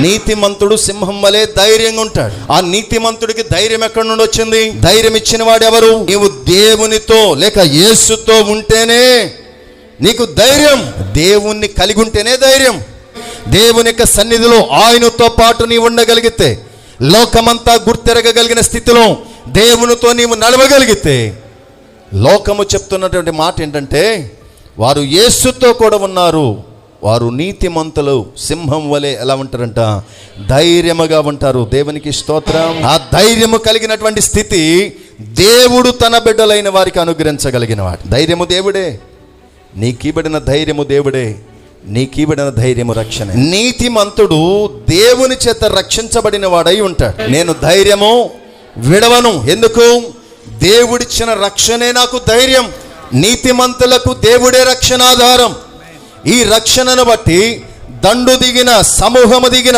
నీతిమంతుడు సింహం వలె ధైర్యంగా ఉంటాడు. ఆ నీతిమంతుడికి ధైర్యం ఎక్కడి నుండి వచ్చింది? ధైర్యం ఇచ్చిన వాడు ఎవరు? నీవు దేవునితో లేక యేసుతో ఉంటేనే నీకు ధైర్యం. దేవుణ్ణి కలిగి ఉంటేనే ధైర్యం. దేవుని యొక్క సన్నిధిలో ఆయనతో పాటు నీవు ఉండగలిగితే, లోకమంతా గుర్తెరగగలిగిన స్థితిలో దేవునితో నీవు నడవగలిగితే, లోకము చెప్తున్నటువంటి మాట ఏంటంటే, వారు యేసుతో కూడా ఉన్నారు, వారు నీతిమంతులు సింహం వలె ఎలా ఉంటారంట? ధైర్యముగా ఉంటారు. దేవునికి స్తోత్రం. ఆ ధైర్యము కలిగినటువంటి స్థితి దేవుడు తన బిడ్డలైన వారికి అనుగ్రహించగలిగిన వాడు. ధైర్యము దేవుడే, నీకీబడిన ధైర్యము దేవుడే, నీకీబడిన ధైర్యము రక్షణ. నీతిమంతుడు దేవుని చేత రక్షించబడిన వాడై ఉంటాడు. నేను ధైర్యము విడవను. ఎందుకు? దేవుడిచ్చిన రక్షణే నాకు ధైర్యం. నీతిమంతులకు దేవుడే రక్షణాధారం. ఈ రక్షణను బట్టి దండు దిగిన, సమూహము దిగిన,